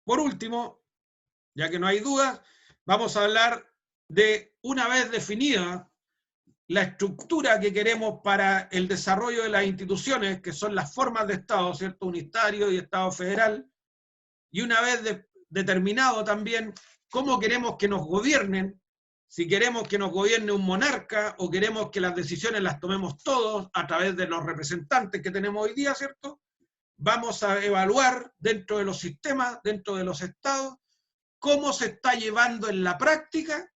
Por último, ya que no hay dudas, vamos a hablar de, una vez definida la estructura que queremos para el desarrollo de las instituciones, que son las formas de Estado, ¿cierto? Unitario y Estado federal, y una vez determinado también cómo queremos que nos gobiernen, si queremos que nos gobierne un monarca o queremos que las decisiones las tomemos todos a través de los representantes que tenemos hoy día, ¿cierto? Vamos a evaluar dentro de los sistemas, dentro de los estados, cómo se está llevando en la práctica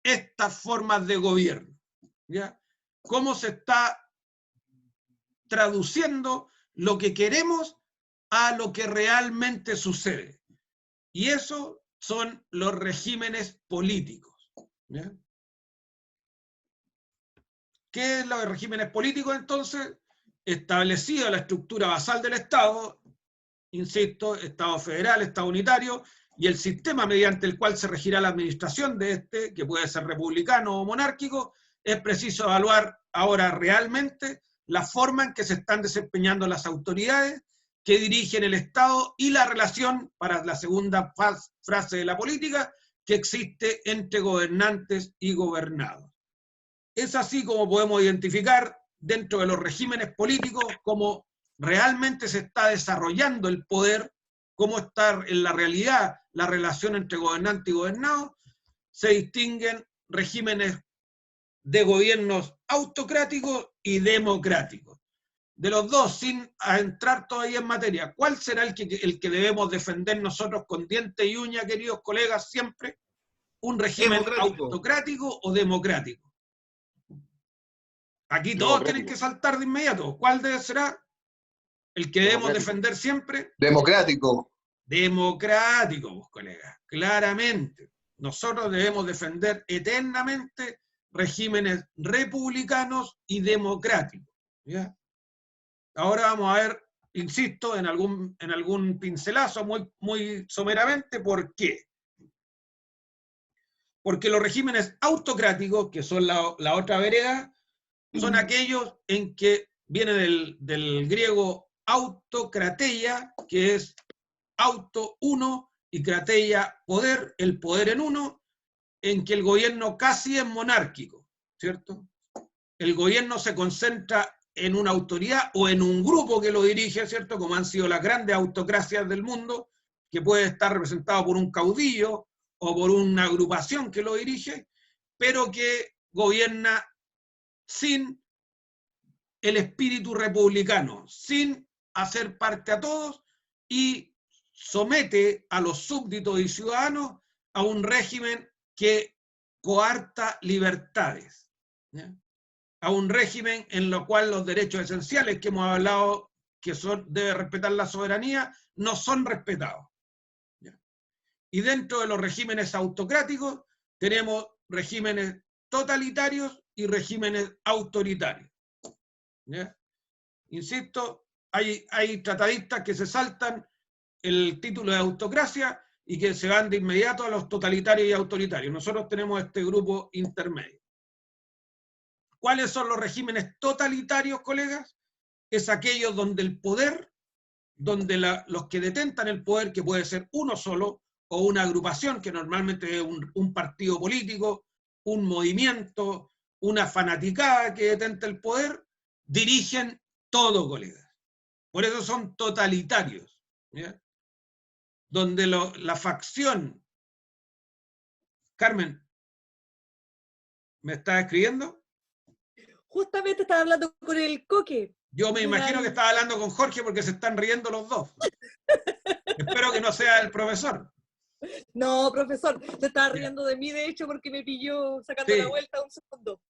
estas formas de gobierno, ¿ya? Cómo se está traduciendo lo que queremos a lo que realmente sucede. Y eso son los regímenes políticos, ¿ya? ¿Qué es los regímenes políticos entonces? Establecida la estructura basal del Estado, insisto, Estado federal, Estado unitario, y el sistema mediante el cual se regirá la administración de este, que puede ser republicano o monárquico, es preciso evaluar ahora realmente la forma en que se están desempeñando las autoridades que dirigen el Estado y la relación, para la segunda frase de la política, que existe entre gobernantes y gobernados. Es así como podemos identificar dentro de los regímenes políticos cómo realmente se está desarrollando el poder, cómo está en la realidad la relación entre gobernante y gobernado. Se distinguen regímenes de gobiernos autocráticos y democráticos. De los dos, sin entrar todavía en materia, ¿cuál será el que debemos defender nosotros con diente y uña, queridos colegas, siempre? ¿Un régimen autocrático o democrático? Aquí todos tienen que saltar de inmediato. ¿Cuál será el que debemos defender siempre? Democrático. Democrático, pues, colegas, claramente. Nosotros debemos defender eternamente regímenes republicanos y democráticos, ¿ya? Ahora vamos a ver, insisto, en algún pincelazo muy someramente, ¿por qué? Porque los regímenes autocráticos, que son la otra vereda, son aquellos en que viene del griego autokrateia, que es auto uno, y krateia poder, el poder en uno, en que el gobierno casi es monárquico, ¿cierto? El gobierno se concentra en una autoridad o en un grupo que lo dirige, ¿cierto? Como han sido las grandes autocracias del mundo, que puede estar representado por un caudillo o por una agrupación que lo dirige, pero que gobierna sin el espíritu republicano, sin hacer parte a todos, y somete a los súbditos y ciudadanos a un régimen que coarta libertades, ¿ya? A un régimen en lo cual los derechos esenciales que hemos hablado que debe respetar la soberanía, no son respetados, ¿ya? Y dentro de los regímenes autocráticos tenemos regímenes totalitarios y regímenes autoritarios, ¿ya? Insisto, hay tratadistas que se saltan el título de autocracia y que se van de inmediato a los totalitarios y autoritarios. Nosotros tenemos este grupo intermedio. ¿Cuáles son los regímenes totalitarios, colegas? Es aquellos donde el poder, donde los que detentan el poder, que puede ser uno solo, o una agrupación, que normalmente es un partido político, un movimiento, una fanaticada que detenta el poder, dirigen todo, colegas. Por eso son totalitarios, ¿ya? Donde la facción... Carmen, ¿me estás escribiendo? Justamente estaba hablando con el Coque. Yo me imagino que estaba hablando con Jorge porque se están riendo los dos. Espero que no sea el profesor. No, profesor, se estaba riendo de mí, de hecho, porque me pilló sacando la vuelta un segundo.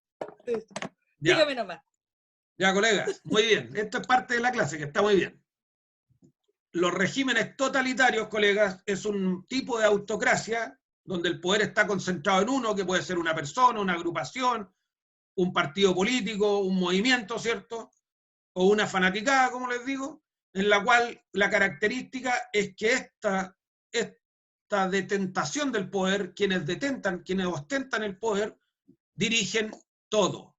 Dígame nomás. Ya, colegas, muy bien. Esto es parte de la clase, que está muy bien. Los regímenes totalitarios, colegas, es un tipo de autocracia donde el poder está concentrado en uno, que puede ser una persona, una agrupación, un partido político, un movimiento, ¿cierto? O una fanaticada, como les digo, en la cual la característica es que esta detentación del poder, quienes ostentan el poder, dirigen todo.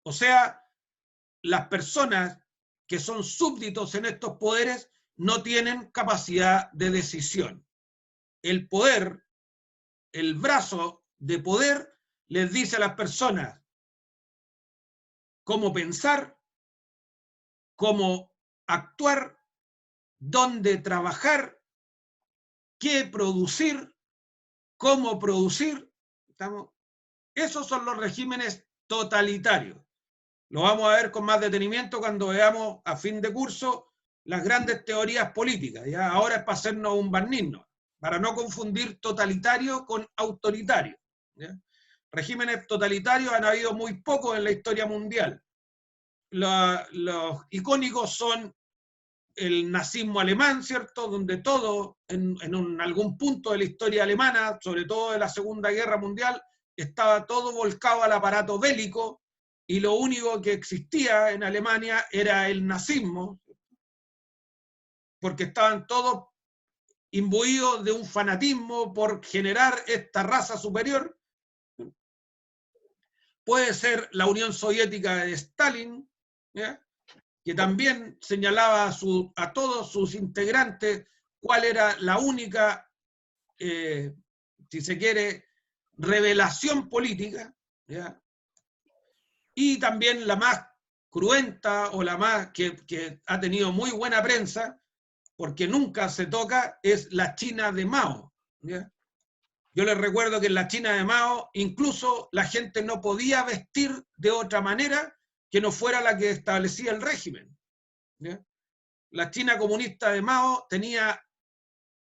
O sea, las personas que son súbditos en estos poderes no tienen capacidad de decisión. El poder, el brazo de poder, les dice a las personas cómo pensar, cómo actuar, dónde trabajar, qué producir, cómo producir. Esos son los regímenes totalitarios. Lo vamos a ver con más detenimiento cuando veamos a fin de curso las grandes teorías políticas. ¿Ya? Ahora es para hacernos un barniz, para no confundir totalitario con autoritario. ¿Ya? Regímenes totalitarios han habido muy pocos en la historia mundial. Los icónicos son el nazismo alemán, ¿cierto? Donde todo, en algún punto de la historia alemana, sobre todo de la Segunda Guerra Mundial, estaba todo volcado al aparato bélico, y lo único que existía en Alemania era el nazismo, porque estaban todos imbuidos de un fanatismo por generar esta raza superior. Puede ser la Unión Soviética de Stalin, ¿ya? Que también señalaba a todos sus integrantes cuál era la única, si se quiere, revelación política, ¿ya? Y también la más cruenta o la más que ha tenido muy buena prensa, porque nunca se toca, es la China de Mao, ¿ya? Yo les recuerdo que en la China de Mao incluso la gente no podía vestir de otra manera que no fuera la que establecía el régimen, ¿ya? La China comunista de Mao tenía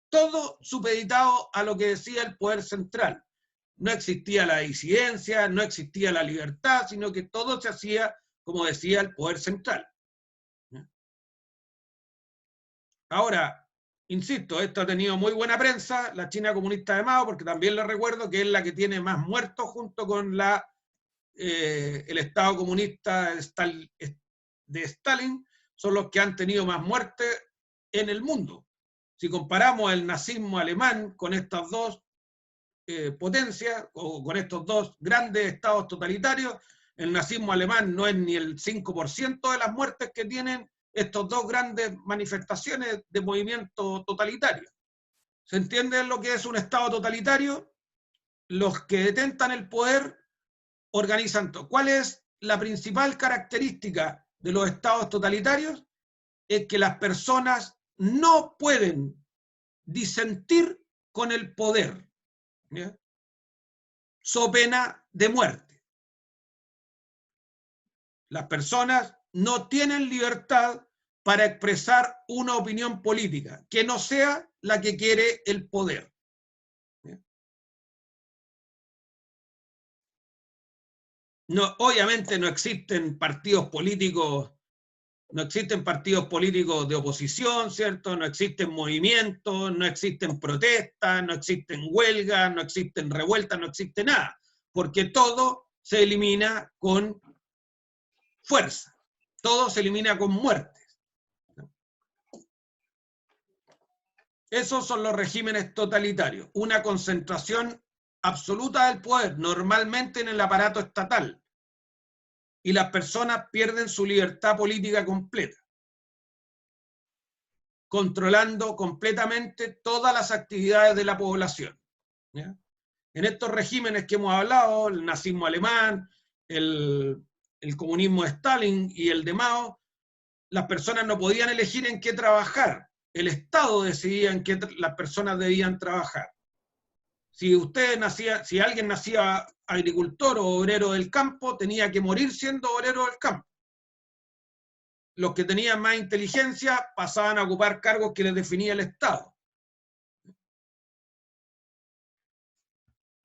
todo supeditado a lo que decía el poder central. No existía la disidencia, no existía la libertad, sino que todo se hacía como decía el poder central. Ahora, insisto, esto ha tenido muy buena prensa, la China comunista de Mao, porque también les recuerdo que es la que tiene más muertos junto con el Estado comunista de Stalin, son los que han tenido más muertes en el mundo. Si comparamos el nazismo alemán con estas dos potencias, o con estos dos grandes estados totalitarios, el nazismo alemán no es ni el 5% de las muertes que tienen estos dos grandes manifestaciones de movimiento totalitario. ¿Se entiende lo que es un estado totalitario? Los que detentan el poder organizan todo. ¿Cuál es la principal característica de los estados totalitarios? Es que las personas no pueden disentir con el poder, ¿ya? So pena de muerte. Las personas no tienen libertad para expresar una opinión política que no sea la que quiere el poder. No, obviamente no existen partidos políticos, de oposición, ¿cierto? No existen movimientos, no existen protestas, no existen huelgas, no existen revueltas, no existe nada, porque todo se elimina con fuerza, todo se elimina con muertes. Esos son los regímenes totalitarios, una concentración absoluta del poder, normalmente en el aparato estatal, y las personas pierden su libertad política completa, controlando completamente todas las actividades de la población, ¿ya? En estos regímenes que hemos hablado, el nazismo alemán, el comunismo de Stalin y el de Mao, las personas no podían elegir en qué trabajar. El Estado decidía en qué las personas debían trabajar. Si alguien nacía agricultor o obrero del campo, tenía que morir siendo obrero del campo. Los que tenían más inteligencia pasaban a ocupar cargos que les definía el Estado.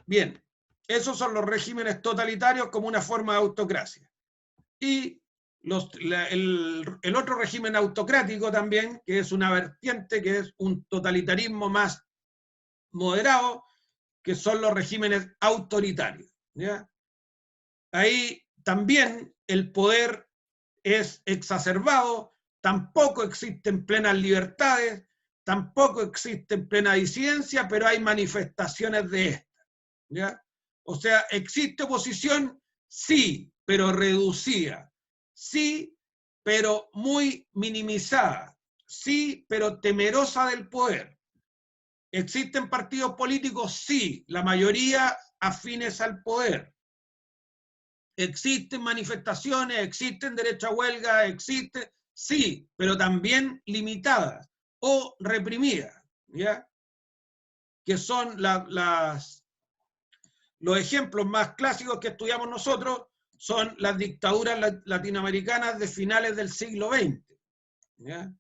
Bien, esos son los regímenes totalitarios como una forma de autocracia. Y el otro régimen autocrático también, que es una vertiente, que es un totalitarismo más moderado, que son los regímenes autoritarios, ¿ya? Ahí también el poder es exacerbado, tampoco existen plenas libertades, tampoco existen plena disidencia, pero hay manifestaciones de esta, ¿ya? O sea, ¿existe oposición? Sí, pero reducida. Sí, pero muy minimizada. Sí, pero temerosa del poder. ¿Existen partidos políticos? Sí, la mayoría afines al poder. ¿Existen manifestaciones? ¿Existen derecho a huelga? ¿Existen? Sí, pero también limitadas o reprimidas, ¿ya? Que son los ejemplos más clásicos que estudiamos nosotros, son las dictaduras latinoamericanas de finales del siglo XX, ¿ya?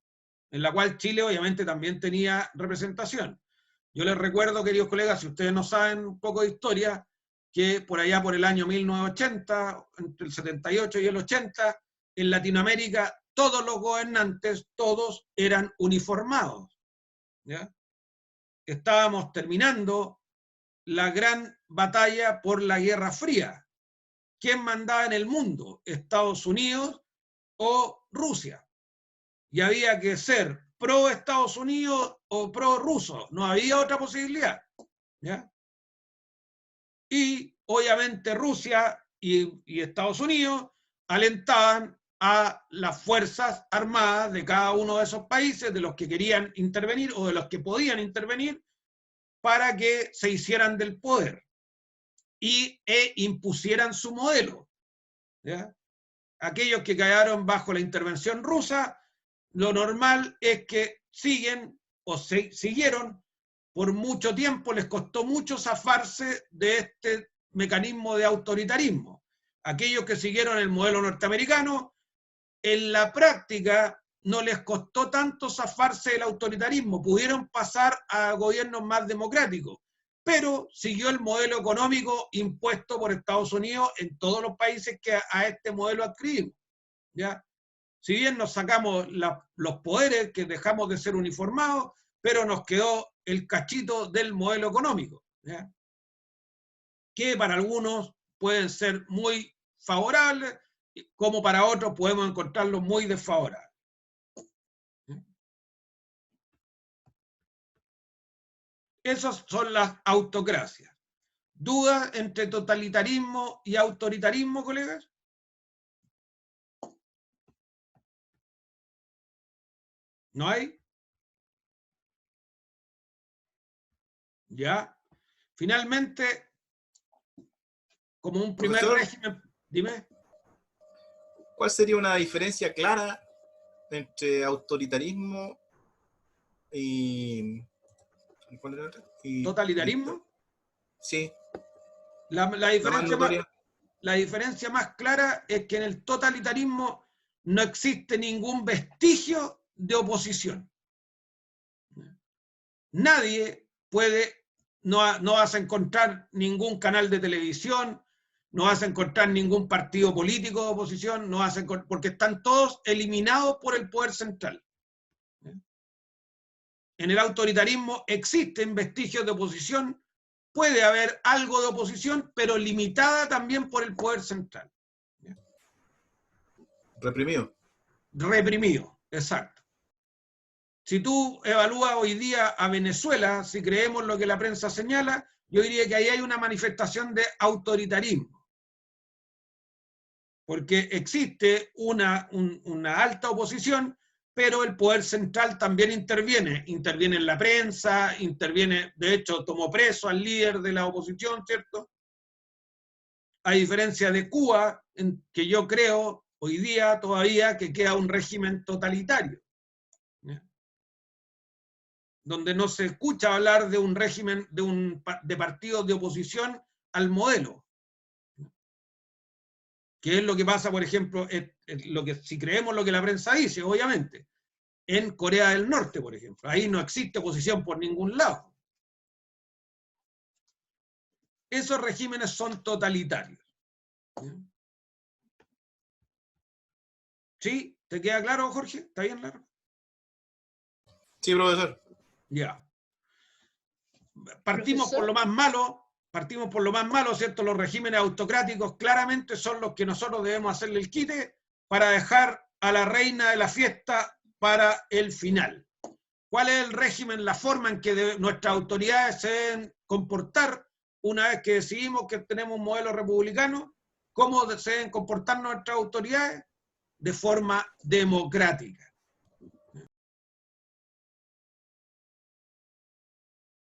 En la cual Chile obviamente también tenía representación. Yo les recuerdo, queridos colegas, si ustedes no saben un poco de historia, que por allá por el año 1980, entre el 78 y el 80, en Latinoamérica todos los gobernantes, todos eran uniformados, ¿ya? Estábamos terminando la gran batalla por la Guerra Fría. ¿Quién mandaba en el mundo? ¿Estados Unidos o Rusia? Y había que ser pro Estados Unidos o pro ruso. No había otra posibilidad, ¿ya? Y obviamente Rusia y Estados Unidos alentaban a las fuerzas armadas de cada uno de esos países, de los que querían intervenir o de los que podían intervenir, para que se hicieran del poder e impusieran su modelo, ¿ya? Aquellos que quedaron bajo la intervención rusa, lo normal es que siguieron por mucho tiempo, les costó mucho zafarse de este mecanismo de autoritarismo. Aquellos que siguieron el modelo norteamericano, en la práctica no les costó tanto zafarse del autoritarismo, pudieron pasar a gobiernos más democráticos, pero siguió el modelo económico impuesto por Estados Unidos en todos los países que a este modelo adscribimos, ¿ya? Si bien nos sacamos los poderes, que dejamos de ser uniformados, pero nos quedó el cachito del modelo económico, ¿ya? Que para algunos pueden ser muy favorables, como para otros podemos encontrarlos muy desfavorables. Esas son las autocracias. ¿Dudas entre totalitarismo y autoritarismo, colegas? ¿No hay? Ya. Finalmente, como un primer régimen, dime. ¿Cuál sería una diferencia clara entre autoritarismo y... ¿cuál era otra? ¿Totalitarismo? Sí. La diferencia más clara es que en el totalitarismo no existe ningún vestigio de oposición. Nadie puede, no vas a encontrar ningún canal de televisión, no vas a encontrar ningún partido político de oposición, no vas a porque están todos eliminados por el poder central. En el autoritarismo existen vestigios de oposición, puede haber algo de oposición, pero limitada también por el poder central. Reprimido. Reprimido, exacto. Si tú evalúas hoy día a Venezuela, si creemos lo que la prensa señala, yo diría que ahí hay una manifestación de autoritarismo. Porque existe una alta oposición, pero el poder central también interviene en la prensa, de hecho tomó preso al líder de la oposición, ¿cierto? A diferencia de Cuba, en que yo creo hoy día todavía que queda un régimen totalitario, ¿ya? Donde no se escucha hablar de un régimen, de partidos de oposición al modelo. Que es lo que pasa, por ejemplo, si creemos lo que la prensa dice, obviamente, en Corea del Norte, por ejemplo. Ahí no existe oposición por ningún lado. Esos regímenes son totalitarios. ¿Sí? ¿Te queda claro, Jorge? ¿Está bien claro? Sí, profesor. Ya. Partimos por lo más malo, ¿cierto? Los regímenes autocráticos claramente son los que nosotros debemos hacerle el quite para dejar a la reina de la fiesta para el final. ¿Cuál es el régimen, la forma en que nuestras autoridades se deben comportar una vez que decidimos que tenemos un modelo republicano? ¿Cómo se deben comportar nuestras autoridades? de forma democrática.